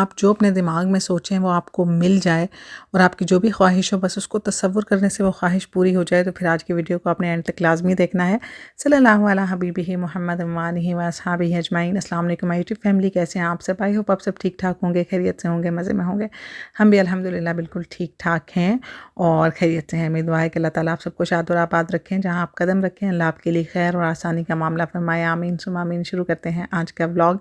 آپ جو اپنے دماغ میں سوچیں وہ آپ کو مل جائے اور آپ کی جو بھی خواہش ہو بس اس کو تصور کرنے سے وہ خواہش پوری ہو جائے؟ تو پھر آج کی ویڈیو کو آپ نے اینڈ تک لازمی دیکھنا ہے۔ صلی اللہ علیہ حبیبہ محمد وآلہ واصحابہ اجمعین۔ السلام علیکم یوٹیوب فیملی، کیسے ہیں آپ سب؟ آئی ہوپ آپ سب ٹھیک ٹھاک ہوں گے، خیریت سے ہوں گے، مزے میں ہوں گے۔ ہم بھی الحمدللہ بالکل ٹھیک ٹھاک ہیں اور خیریت سے ہیں۔ میری دعا ہے کہ اللہ تعالیٰ آپ سب کو شاد اور آباد رکھیں، جہاں آپ قدم رکھیں اللہ آپ کے لیے خیر اور آسانی کا معاملہ فرمائے، آمین ثم آمین۔ شروع کرتے ہیں آج کا ولاگ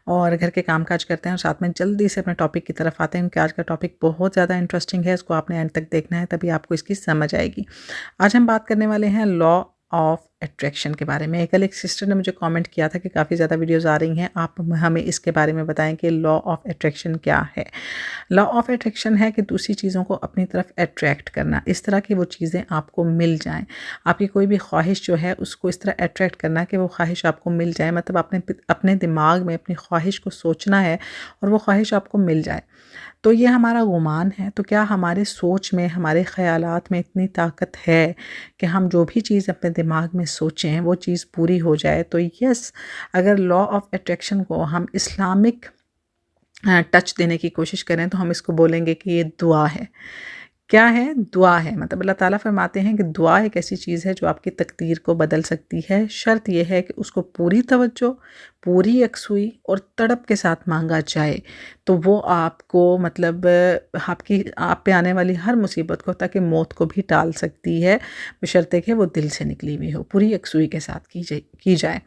اور گھر کے کام کاج کرتے ہیں اور ساتھ میں جلدی سے اپنے ٹاپک کی طرف آتے ہیں، کیونکہ آج کا ٹاپک بہت زیادہ انٹرسٹنگ ہے۔ اس کو آپ نے اینڈ تک دیکھنا ہے، تبھی آپ کو اس کی سمجھ آئے گی۔ آج ہم بات کرنے والے ہیں لا آف اٹریکشن کے بارے میں۔ کل ایک سسٹر نے مجھے کامنٹ کیا تھا کہ کافی زیادہ ویڈیوز آ رہی ہیں، آپ ہمیں اس کے بارے میں بتائیں کہ لا آف اٹریکشن کیا ہے۔ لا آف اٹریکشن ہے کہ دوسری چیزوں کو اپنی طرف اٹریکٹ کرنا، اس طرح کی وہ چیزیں آپ کو مل جائیں۔ آپ کی کوئی بھی خواہش جو ہے اس کو اس طرح اٹریکٹ کرنا کہ وہ خواہش آپ کو مل جائے، مطلب اپنے دماغ میں اپنی خواہش کو سوچنا ہے اور وہ خواہش آپ کو مل جائے۔ تو یہ ہمارا گمان ہے۔ تو کیا ہمارے سوچ میں، ہمارے خیالات میں اتنی طاقت ہے کہ ہم جو بھی چیز اپنے دماغ میں سوچیں وہ چیز پوری ہو جائے؟ تو یس، اگر لا آف اٹریکشن کو ہم اسلامک ٹچ دینے کی کوشش کریں تو ہم اس کو بولیں گے کہ یہ دعا ہے۔ کیا ہے؟ دعا ہے۔ مطلب اللہ تعالیٰ فرماتے ہیں کہ دعا ایک ایسی چیز ہے جو آپ کی تقدیر کو بدل سکتی ہے، شرط یہ ہے کہ اس کو پوری توجہ، پوری یکسوئی اور تڑپ کے ساتھ مانگا جائے، تو وہ آپ کو مطلب آپ پہ آنے والی ہر مصیبت کو، تاکہ موت کو بھی ٹال سکتی ہے، بشرطے کہ وہ دل سے نکلی ہوئی ہو، پوری یکسوئی کے ساتھ کی جائے۔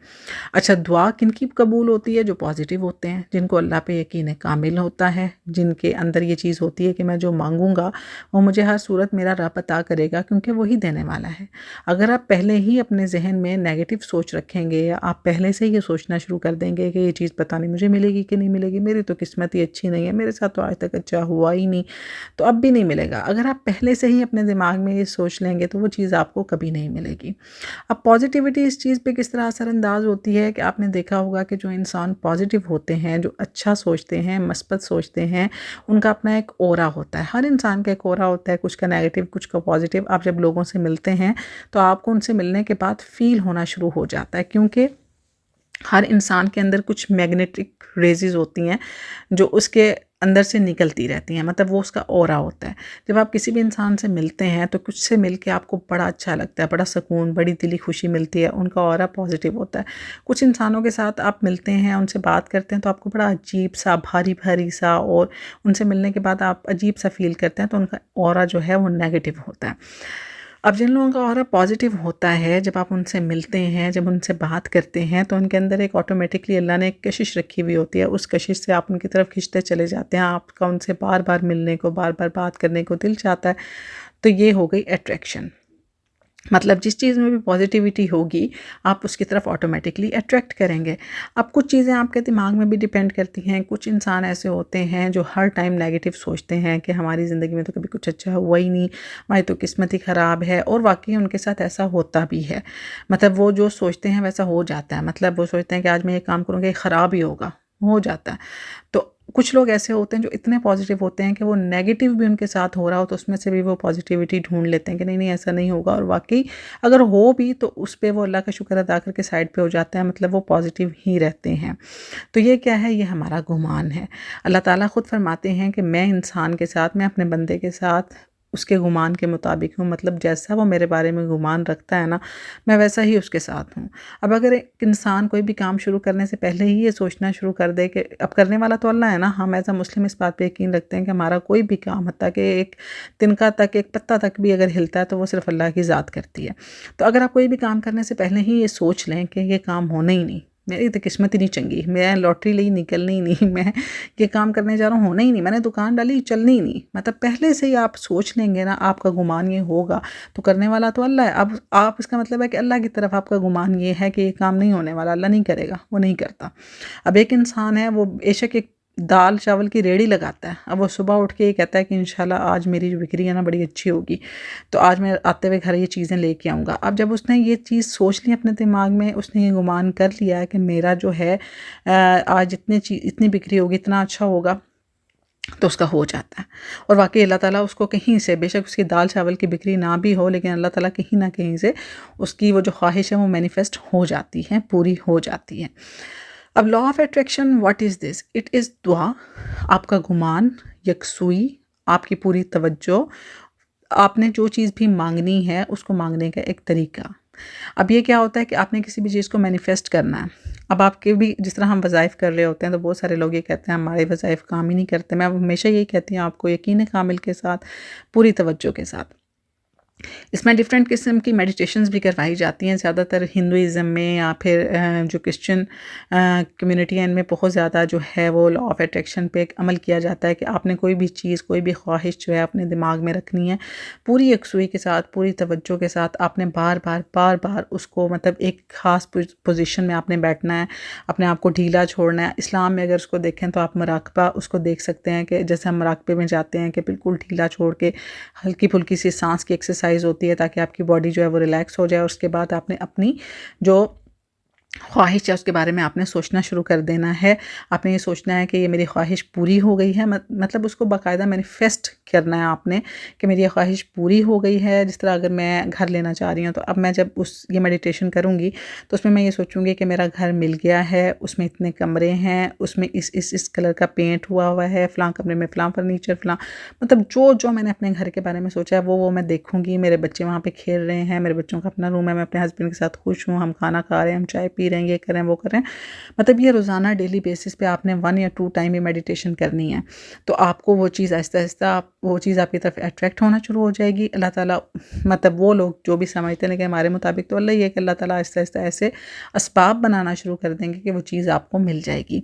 اچھا، دعا کن کی قبول ہوتی ہے؟ جو پازیٹیو ہوتے ہیں، جن کو اللہ پہ یقین کامل ہوتا ہے، جن کے اندر یہ چیز ہوتی ہے کہ میں جو مانگوں گا وہ مجھے ہر صورت میرا رب عطا کرے گا، کیونکہ وہی دینے والا ہے۔ اگر آپ پہلے ہی اپنے ذہن میں نیگیٹو سوچ رکھیں گے، یا آپ پہلے سے یہ سوچنا شروع کر دیں گے کہ یہ چیز پتہ نہیں مجھے ملے گی کہ نہیں ملے گی، میری تو قسمت ہی اچھی نہیں ہے، میرے ساتھ تو آج تک اچھا ہوا ہی نہیں، تو اب بھی نہیں ملے گا۔ اگر آپ پہلے سے ہی اپنے دماغ میں یہ سوچ لیں گے تو وہ چیز آپ کو کبھی نہیں ملے گی۔ اب پازیٹیوٹی اس چیز پہ کس طرح اثر انداز ہوتی ہے کہ آپ نے دیکھا ہوگا کہ جو انسان پازیٹیو ہوتے ہیں، جو اچھا سوچتے ہیں، مثبت سوچتے ہیں، ان کا اپنا ایک اورا ہوتا ہے۔ ہر انسان کا ایک اورا ہوتا ہے، کچھ کا نیگیٹو کچھ کا پازیٹیو۔ آپ جب لوگوں سے ملتے ہیں تو آپ کو ان سے ملنے کے بعد فیل ہونا شروع ہو جاتا ہے، کیونکہ ہر انسان کے اندر کچھ میگنیٹک ریزز ہوتی ہیں جو اس کے اندر سے نکلتی رہتی ہیں، مطلب وہ اس کا اورا ہوتا ہے۔ جب آپ کسی بھی انسان سے ملتے ہیں تو کچھ سے مل کے آپ کو بڑا اچھا لگتا ہے، بڑا سکون، بڑی دلی خوشی ملتی ہے، ان کا اورا پازیٹیو ہوتا ہے۔ کچھ انسانوں کے ساتھ آپ ملتے ہیں، ان سے بات کرتے ہیں تو آپ کو بڑا عجیب سا، بھاری بھاری سا، اور ان سے ملنے کے بعد آپ عجیب سا فیل کرتے ہیں، تو ان کا اورا جو ہے وہ نیگیٹو ہوتا ہے۔ اب جن لوگوں کا اورا پازیٹیو ہوتا ہے، جب آپ ان سے ملتے ہیں، جب ان سے بات کرتے ہیں تو ان کے اندر ایک آٹومیٹکلی اللہ نے ایک کشش رکھی ہوئی ہوتی ہے، اس کشش سے آپ ان کی طرف کھنچتے چلے جاتے ہیں، آپ کا ان سے بار بار ملنے کو، بار بار بات کرنے کو دل چاہتا ہے۔ تو یہ ہو گئی اٹریکشن۔ مطلب جس چیز میں بھی پازیٹیوٹی ہوگی آپ اس کی طرف آٹومیٹکلی اٹریکٹ کریں گے۔ اب کچھ چیزیں آپ کے دماغ میں بھی ڈیپینڈ کرتی ہیں۔ کچھ انسان ایسے ہوتے ہیں جو ہر ٹائم نیگیٹو سوچتے ہیں کہ ہماری زندگی میں تو کبھی کچھ اچھا ہوا ہی نہیں، ہماری تو قسمت ہی خراب ہے، اور واقعی ان کے ساتھ ایسا ہوتا بھی ہے۔ مطلب وہ جو سوچتے ہیں ویسا ہو جاتا ہے، مطلب وہ سوچتے ہیں کہ آج میں یہ کام کروں گا یہ خراب ہی ہوگا، ہو جاتا ہے۔ تو کچھ لوگ ایسے ہوتے ہیں جو اتنے پازیٹیو ہوتے ہیں کہ وہ نیگیٹو بھی ان کے ساتھ ہو رہا ہو تو اس میں سے بھی وہ پازیٹیوٹی ڈھونڈ لیتے ہیں کہ نہیں نہیں ایسا نہیں ہوگا، اور واقعی اگر ہو بھی تو اس پہ وہ اللہ کا شکر ادا کر کے سائڈ پہ ہو جاتے ہیں، مطلب وہ پازیٹیو ہی رہتے ہیں۔ تو یہ کیا ہے؟ یہ ہمارا گمان ہے۔ اللہ تعالیٰ خود فرماتے ہیں کہ میں انسان کے ساتھ، میں اپنے بندے کے ساتھ اس کے گمان کے مطابق ہوں، مطلب جیسا وہ میرے بارے میں گمان رکھتا ہے نا، میں ویسا ہی اس کے ساتھ ہوں۔ اب اگر ایک انسان کوئی بھی کام شروع کرنے سے پہلے ہی یہ سوچنا شروع کر دے کہ اب کرنے والا تو اللہ ہے نا، ہم ایز اے مسلم اس بات پہ یقین رکھتے ہیں کہ ہمارا کوئی بھی کام، حتیٰ کہ ایک تنکا تک، ایک پتا تک بھی اگر ہلتا ہے تو وہ صرف اللہ کی ذات کرتی ہے۔ تو اگر آپ کوئی بھی کام کرنے سے پہلے ہی یہ سوچ لیں کہ یہ کام ہونا ہی نہیں، میری تو قسمت ہی نہیں چنگی، میں لاٹری لئی نکلنی ہی نہیں، میں یہ کام کرنے جا رہا ہوں ہونا ہی نہیں، میں نے دکان ڈالی چلنی ہی نہیں، مطلب پہلے سے ہی آپ سوچ لیں گے نا، آپ کا گمان یہ ہوگا تو کرنے والا تو اللہ ہے۔ اب آپ اس کا مطلب ہے کہ اللہ کی طرف آپ کا گمان یہ ہے کہ یہ کام نہیں ہونے والا، اللہ نہیں کرے گا، وہ نہیں کرتا۔ اب ایک انسان ہے، وہ بے شک ایک دال چاول کی ریڑھی لگاتا ہے، اب وہ صبح اٹھ کے یہ کہتا ہے کہ انشاءاللہ آج میری جو بکری ہے نا بڑی اچھی ہوگی، تو آج میں آتے ہوئے گھر یہ چیزیں لے کے آؤں گا۔ اب جب اس نے یہ چیز سوچ لی اپنے دماغ میں، اس نے یہ گمان کر لیا ہے کہ میرا جو ہے آج اتنی بکری ہوگی، اتنا اچھا ہوگا، تو اس کا ہو جاتا ہے۔ اور واقعی اللہ تعالیٰ اس کو کہیں سے، بے شک اس کی دال چاول کی بکری نہ بھی ہو، لیکن اللہ تعالیٰ کہیں نہ کہیں سے اس کی وہ جو خواہش ہے وہ مینیفیسٹ ہو جاتی ہے، پوری ہو جاتی ہے۔ اب law of attraction what is this? It is دعا، آپ کا گمان، یکسوئی، آپ کی پوری توجہ، آپ نے جو چیز بھی مانگنی ہے اس کو مانگنے کا ایک طریقہ۔ اب یہ کیا ہوتا ہے کہ آپ نے کسی بھی چیز کو مینیفیسٹ کرنا ہے۔ اب آپ کے بھی جس طرح ہم وظائف کر رہے ہوتے ہیں تو بہت سارے لوگ یہ کہتے ہیں ہمارے وظائف کام ہی نہیں کرتے۔ میں ہمیشہ یہی کہتی ہوں آپ کو یقین کامل کے ساتھ، پوری توجہ کے ساتھ۔ اس میں ڈفرینٹ قسم کی میڈیٹیشنز بھی کروائی جاتی ہیں، زیادہ تر ہندوازم میں یا پھر جو کرسچن کمیونٹی ہے ان میں بہت زیادہ جو ہے وہ لا آف اٹریکشن پہ ایک عمل کیا جاتا ہے کہ آپ نے کوئی بھی چیز، کوئی بھی خواہش جو ہے اپنے دماغ میں رکھنی ہے، پوری یکسوئی کے ساتھ، پوری توجہ کے ساتھ آپ نے بار بار اس کو مطلب ایک خاص پوزیشن میں آپ نے بیٹھنا ہے، اپنے آپ کو ڈھیلا چھوڑنا ہے۔ اسلام میں اگر اس کو دیکھیں تو آپ مراقبہ اس کو دیکھ سکتے ہیں کہ جیسے ہم مراقبے میں جاتے ہیں کہ بالکل ڈھیلا چھوڑ کے ہلکی پھلکی سی سانس کی ایکسرسائز ہوتی ہے تاکہ آپ کی باڈی جو ہے وہ ریلیکس ہو جائے، اور اس کے بعد آپ نے اپنی جو خواہش ہے اس کے بارے میں آپ نے سوچنا شروع کر دینا ہے۔ آپ نے یہ سوچنا ہے کہ یہ میری خواہش پوری ہو گئی ہے، مطلب اس کو باقاعدہ مینیفیسٹ کرنا ہے آپ نے کہ میری یہ خواہش پوری ہو گئی ہے۔ جس طرح اگر میں گھر لینا چاہ رہی ہوں تو اب میں جب یہ میڈیٹیشن کروں گی تو اس میں یہ سوچوں گی کہ میرا گھر مل گیا ہے، اس میں اتنے کمرے ہیں، اس میں اس کلر کا پینٹ ہوا ہے، فلاں کمرے میں فلاں فرنیچر، فلاں مطلب جو میں نے اپنے گھر کے بارے میں سوچا ہے وہ میں دیکھوں گی۔ میرے بچے وہاں پہ کھیل رہے ہیں، میرے بچوں کا اپنا روم ہے، میں اپنے ہسبینڈ کے ساتھ خوش ہوں، ہم کھانا کھا رہے ہیں، ہم چائے پی رہے ہیں، یہ کریں وہ کریں۔ مطلب یہ روزانہ ڈیلی بیسس پہ آپ نے 1 یا 2 ٹائم یہ میڈیٹیشن کرنی ہے، تو آپ کو وہ چیز آہستہ آہستہ وہ چیز آپ کی طرف اٹریکٹ ہونا شروع ہو جائے گی۔ اللہ تعالیٰ مطلب وہ لوگ جو بھی سمجھتے ہیں کہ ہمارے مطابق تو اللہ یہ ہے کہ اللہ تعالیٰ آہستہ آہستہ ایسے اسباب بنانا شروع کر دیں گے کہ وہ چیز آپ کو مل جائے گی۔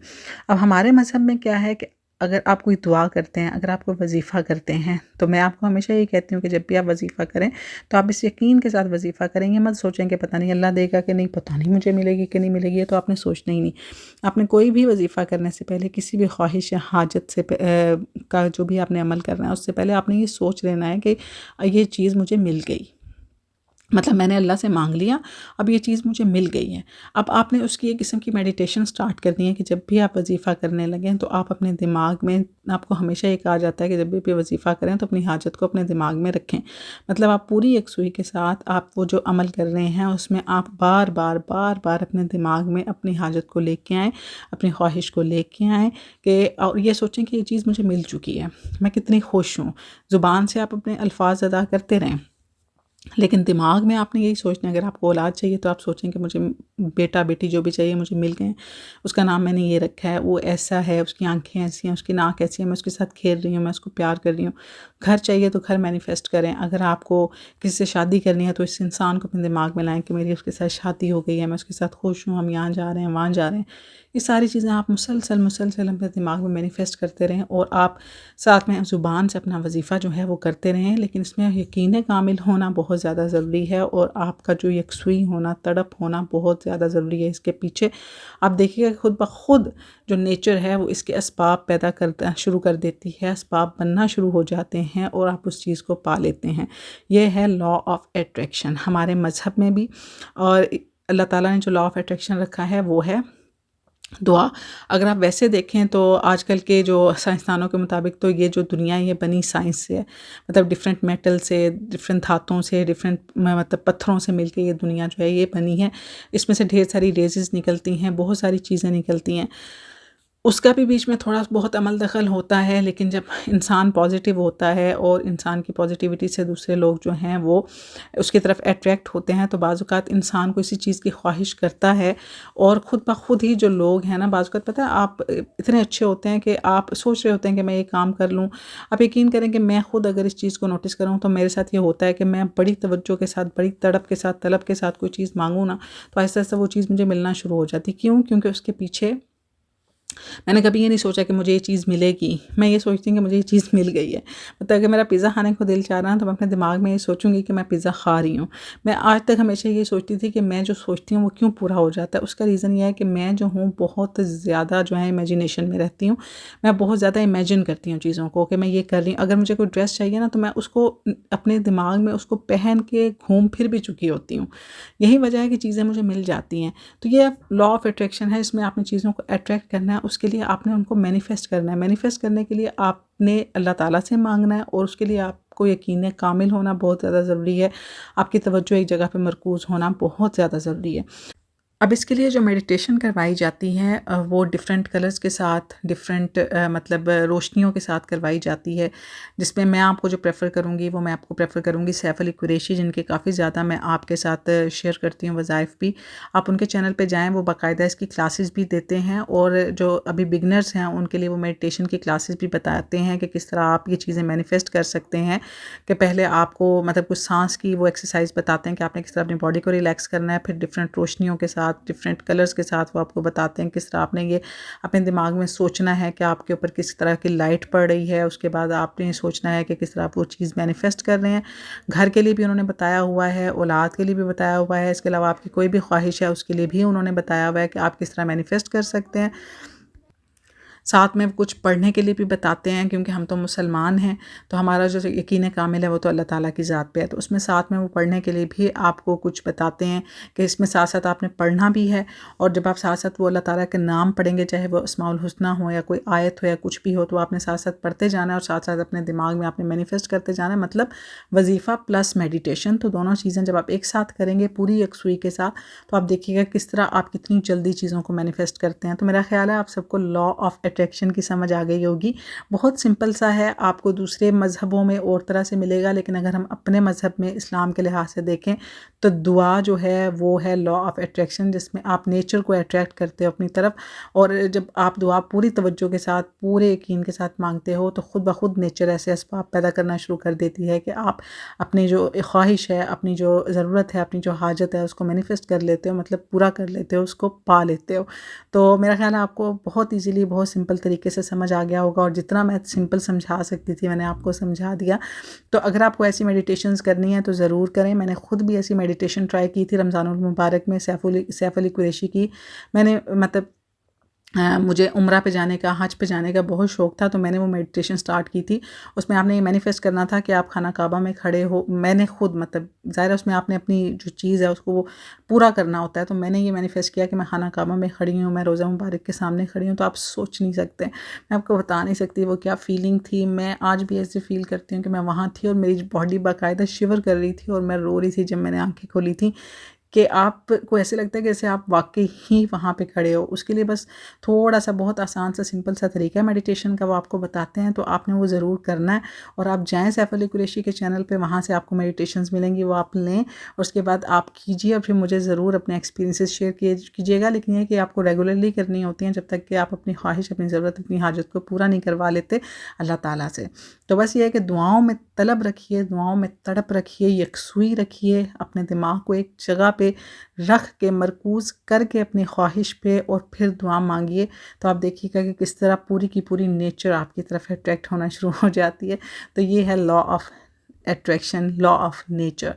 اب ہمارے مذہب میں کیا ہے کہ اگر آپ کوئی دعا کرتے ہیں، اگر آپ کوئی وظیفہ کرتے ہیں، تو میں آپ کو ہمیشہ یہ کہتی ہوں کہ جب بھی آپ وظیفہ کریں تو آپ اس یقین کے ساتھ وظیفہ کریں گے، مت سوچیں کہ پتہ نہیں اللہ دے گا کہ نہیں، پتہ نہیں مجھے ملے گی کہ نہیں ملے گی، یہ تو آپ نے سوچنا ہی نہیں۔ آپ نے کوئی بھی وظیفہ کرنے سے پہلے، کسی بھی خواہش یا حاجت سے کا جو بھی آپ نے عمل کرنا ہے اس سے پہلے آپ نے یہ سوچ لینا ہے کہ یہ چیز مجھے مل گئی، مطلب میں نے اللہ سے مانگ لیا، اب یہ چیز مجھے مل گئی ہے۔ اب آپ نے اس کی ایک قسم کی میڈیٹیشن سٹارٹ کرنی ہے کہ جب بھی آپ وظیفہ کرنے لگیں تو آپ اپنے دماغ میں، آپ کو ہمیشہ یہ کہا جاتا ہے کہ جب بھی وظیفہ کریں تو اپنی حاجت کو اپنے دماغ میں رکھیں، مطلب آپ پوری یکسوئی کے ساتھ آپ وہ جو عمل کر رہے ہیں اس میں آپ بار بار اپنے دماغ میں اپنی حاجت کو لے کے آئیں، اپنی خواہش کو لے کے آئیں کہ اور یہ سوچیں کہ یہ چیز مجھے مل چکی ہے، میں کتنی خوش ہوں۔ زبان سے آپ اپنے الفاظ ادا کرتے رہیں، لیکن دماغ میں آپ نے یہی سوچنا ہے۔ اگر آپ کو اولاد چاہیے تو آپ سوچیں کہ مجھے بیٹا بیٹی جو بھی چاہیے مجھے مل گئے ہیں، اس کا نام میں نے یہ رکھا ہے، وہ ایسا ہے، اس کی آنکھیں ایسی ہیں، اس کی ناک ایسی ہے، میں اس کے ساتھ کھیل رہی ہوں، میں اس کو پیار کر رہی ہوں۔ گھر چاہیے تو گھر مینیفیسٹ کریں۔ اگر آپ کو کسی سے شادی کرنی ہے تو اس انسان کو اپنے دماغ میں لائیں کہ میری اس کے ساتھ شادی ہو گئی ہے، میں اس کے ساتھ خوش ہوں، ہم یہاں جا رہے ہیں، وہاں جا رہے ہیں۔ یہ ساری چیزیں آپ مسلسل اپنے دماغ میں مینیفیسٹ کرتے رہیں، اور آپ ساتھ میں زبان سے اپنا وظیفہ جو ہے وہ کرتے رہیں، لیکن اس میں یقین کامل ہونا بہت زیادہ ضروری ہے، اور آپ کا جو یکسوئی ہونا، تڑپ ہونا بہت زیادہ ضروری ہے۔ اس کے پیچھے آپ دیکھیے گا خود بخود جو نیچر ہے وہ اس کے اسباب پیدا کرنا شروع کر دیتی ہے، اسباب بننا شروع ہو جاتے ہیں اور آپ اس چیز کو پا لیتے ہیں۔ یہ ہے لا آف اٹریکشن ہمارے مذہب میں بھی، اور اللہ تعالیٰ نے جو لا آف اٹریکشن رکھا ہے وہ ہے دعا۔ اگر آپ ویسے دیکھیں تو آج کل کے جو سائنسدانوں کے مطابق تو یہ جو دنیا یہ بنی سائنس سے ہے، مطلب ڈیفرنٹ میٹل سے، ڈیفرنٹ دھاتوں سے، ڈیفرنٹ مطلب پتھروں سے مل کے یہ دنیا جو ہے یہ بنی ہے۔ اس میں سے ڈھیر ساری ریزز نکلتی ہیں، بہت ساری چیزیں نکلتی ہیں، اس کا بھی بیچ میں تھوڑا بہت عمل دخل ہوتا ہے، لیکن جب انسان پازیٹیو ہوتا ہے اور انسان کی پازیٹیوٹی سے دوسرے لوگ جو ہیں وہ اس کی طرف اٹریکٹ ہوتے ہیں، تو بعض اوقات انسان کو اسی چیز کی خواہش کرتا ہے، اور خود بخود ہی جو لوگ ہیں نا، بعض اوقات پتہ ہے آپ اتنے اچھے ہوتے ہیں کہ آپ سوچ رہے ہوتے ہیں کہ میں یہ کام کر لوں، آپ یقین کریں کہ میں خود اگر اس چیز کو نوٹس کروں تو میرے ساتھ یہ ہوتا ہے کہ میں بڑی توجہ کے ساتھ، بڑی تڑپ کے ساتھ، طلب کے ساتھ کوئی چیز مانگوں نا تو آہستہ آہستہ وہ چیز مجھے ملنا شروع ہو جاتی۔ کیونکہ اس کے پیچھے میں نے کبھی یہ نہیں سوچا کہ مجھے یہ چیز ملے گی، میں یہ سوچتی ہوں کہ مجھے یہ چیز مل گئی ہے۔ مطلب اگر میرا پیزا کھانے کو دل چاہ رہا ہے تو میں اپنے دماغ میں یہ سوچوں گی کہ میں پیزا کھا رہی ہوں۔ میں آج تک ہمیشہ یہ سوچتی تھی کہ میں جو سوچتی ہوں وہ کیوں پورا ہو جاتا ہے۔ اس کا ریزن یہ ہے کہ میں جو ہوں بہت زیادہ جو ہے امیجنیشن میں رہتی ہوں، میں بہت زیادہ امیجن کرتی ہوں چیزوں کو کہ میں یہ کر رہی ہوں۔ اگر مجھے کوئی ڈریس چاہیے نا تو میں اس کو اپنے دماغ میں اس کو پہن کے گھوم پھر بھی چکی ہوتی ہوں۔ یہی وجہ ہے کہ چیزیں مجھے مل جاتی ہیں۔ تو یہ لا آف اٹریکشن ہے، اس میں آپ نے چیزوں کو اٹریکٹ کرنا ہے، اس کے لیے آپ نے ان کو مینیفیسٹ کرنا ہے۔ مینیفیسٹ کرنے کے لیے آپ نے اللہ تعالیٰ سے مانگنا ہے، اور اس کے لیے آپ کو یقین کامل ہونا بہت زیادہ ضروری ہے، آپ کی توجہ ایک جگہ پہ مرکوز ہونا بہت زیادہ ضروری ہے۔ اب اس کے لیے جو میڈیٹیشن کروائی جاتی ہے وہ ڈفرینٹ کلرز کے ساتھ ڈفرینٹ مطلب روشنیوں کے ساتھ کروائی جاتی ہے، جس میں آپ کو جو پریفر کروں گی وہ میں آپ کو پریفر کروں گی سیف علی قریشی، جن کے کافی زیادہ میں آپ کے ساتھ شیئر کرتی ہوں وظائف بھی۔ آپ ان کے چینل پہ جائیں، وہ باقاعدہ اس کی کلاسز بھی دیتے ہیں، اور جو ابھی بگنرز ہیں ان کے لیے وہ میڈیٹیشن کی کلاسز بھی بتاتے ہیں کہ کس طرح آپ یہ چیزیں مینیفیسٹ کر سکتے ہیں، کہ پہلے آپ کو مطلب کچھ سانس کی وہ ایکسرسائز بتاتے ہیں کہ آپ نے کس طرح اپنی باڈی کو ریلیکس کرنا ہے، پھر ڈفرینٹ روشنیوں کے ساتھ ڈفرینٹ کلرز کے ساتھ وہ آپ کو بتاتے ہیں کس طرح آپ نے یہ اپنے دماغ میں سوچنا ہے کہ آپ کے اوپر کس طرح کی لائٹ پڑ رہی ہے، اس کے بعد آپ نے یہ سوچنا ہے کہ کس طرح آپ وہ چیز مینیفیسٹ کر رہے ہیں۔ گھر کے لیے بھی انہوں نے بتایا ہوا ہے، اولاد کے لیے بھی بتایا ہوا ہے، اس کے علاوہ آپ کی کوئی بھی خواہش ہے اس کے لیے بھی انہوں نے بتایا ہوا ہے کہ آپ کس طرح مینیفیسٹ کر سکتے ہیں۔ ساتھ میں کچھ پڑھنے کے لیے بھی بتاتے ہیں، کیونکہ ہم تو مسلمان ہیں تو ہمارا جو یقین کامل ہے وہ تو اللہ تعالیٰ کی ذات پہ ہے، تو اس میں ساتھ میں وہ پڑھنے کے لیے بھی آپ کو کچھ بتاتے ہیں کہ اس میں ساتھ ساتھ آپ نے پڑھنا بھی ہے، اور جب آپ ساتھ ساتھ وہ اللہ تعالیٰ کے نام پڑھیں گے، چاہے وہ اسماء الحسنی ہو یا کوئی آیت ہو یا کچھ بھی ہو، تو آپ نے ساتھ ساتھ پڑھتے جانا ہے اور ساتھ ساتھ اپنے دماغ میں آپ نے مینیفیسٹ کرتے جانا ہے، مطلب وظیفہ پلس میڈیٹیشن، تو دونوں چیزیں جب آپ ایک ساتھ کریں گے پوری یکسوئی کے ساتھ، تو آپ دیکھیے گا کس طرح آپ کتنی جلدی چیزوں کو مینیفیسٹ کرتے ہیں۔ تو میرا خیال ہے آپ سب کو لا آف اٹریکشن کی سمجھ آ گئی ہوگی، بہت سمپل سا ہے، آپ کو دوسرے مذہبوں میں اور طرح سے ملے گا، لیکن اگر ہم اپنے مذہب میں اسلام کے لحاظ سے دیکھیں تو دعا جو ہے وہ ہے لا آف اٹریکشن، جس میں آپ نیچر کو اٹریکٹ کرتے ہو اپنی طرف، اور جب آپ دعا پوری توجہ کے ساتھ پورے یقین کے ساتھ مانگتے ہو تو خود بخود نیچر ایسے اسباب پیدا کرنا شروع کر دیتی ہے کہ آپ اپنی جو خواہش ہے، اپنی جو ضرورت ہے، اپنی جو حاجت ہے اس کو مینیفیسٹ کر لیتے ہو، مطلب پورا کر لیتے ہو، اس کو پا لیتے ہو۔ تو میرا خیال ہے آپ کو بہت ایزیلی بہت سمپل طریقے سے سمجھ آ گیا ہوگا، اور جتنا میں سمپل سمجھا سکتی تھی میں نے آپ کو سمجھا دیا۔ تو اگر آپ کو ایسی میڈیٹیشنز کرنی ہیں تو ضرور کریں، میں نے خود بھی ایسی میڈیٹیشن ٹرائی کی تھی رمضان المبارک میں، سیف علی قریشی کی، میں نے مطلب مجھے عمرہ پہ جانے کا، حج پہ جانے کا بہت شوق تھا، تو میں نے وہ میڈیٹیشن سٹارٹ کی تھی۔ اس میں آپ نے یہ مینیفیسٹ کرنا تھا کہ آپ خانہ کعبہ میں کھڑے ہو، میں نے خود مطلب ظاہر ہے اس میں آپ نے اپنی جو چیز ہے اس کو وہ پورا کرنا ہوتا ہے، تو میں نے یہ مینیفیسٹ کیا کہ میں خانہ کعبہ میں کھڑی ہوں، میں روزہ مبارک کے سامنے کھڑی ہوں، تو آپ سوچ نہیں سکتے، میں آپ کو بتا نہیں سکتی وہ کیا فیلنگ تھی۔ میں آج بھی ایسے فیل کرتی ہوں کہ میں وہاں تھی اور میری باڈی باقاعدہ شیور کر رہی تھی اور میں رو رہی تھی جب میں نے آنکھیں کھولی تھیں، کہ آپ کو ایسے لگتا ہے کہ جیسے آپ واقعی ہی وہاں پہ کھڑے ہو۔ اس کے لیے بس تھوڑا سا بہت آسان سا سمپل سا طریقہ ہے میڈیٹیشن کا، وہ آپ کو بتاتے ہیں، تو آپ نے وہ ضرور کرنا ہے، اور آپ جائیں سیف علی قریشی کے چینل پہ، وہاں سے آپ کو میڈیٹیشنز ملیں گی، وہ آپ لیں اور اس کے بعد آپ کیجیے، اور پھر مجھے ضرور اپنے ایکسپیرینسز شیئر کیجیے گا، لیکن یہ کہ آپ کو ریگولرلی کرنی ہوتی ہیں جب تک کہ آپ اپنی خواہش، اپنی ضرورت، اپنی حاجت کو پورا نہیں کروا لیتے اللہ تعالیٰ سے۔ تو بس یہ ہے کہ دعاؤں میں طلب رکھیے، دعاؤں میں تڑپ رکھیے، یکسوئی رکھیے، اپنے دماغ کو ایک جگہ پہ رکھ کے مرکوز کر کے اپنی خواہش پہ، اور پھر دعا مانگیے، تو آپ دیکھیے گا کہ کس طرح پوری کی پوری نیچر آپ کی طرف اٹریکٹ ہونا شروع ہو جاتی ہے۔ تو یہ ہے law of attraction, law of nature.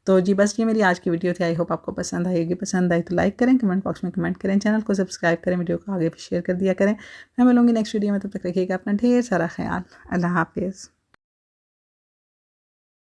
تو جی بس یہ میری آج کی ویڈیو تھی، آئی ہوپ آپ کو پسند آئے گی، پسند آئی تو لائک کریں، کمنٹ باکس میں کمنٹ کریں، چینل کو سبسکرائب کریں، ویڈیو کو آگے بھی شیئر کر دیا کریں۔ میں ملوں گی نیکسٹ ویڈیو میں، تب تک رکھیے گا اپنا ڈھیر سارا خیال۔ اللہ حافظ۔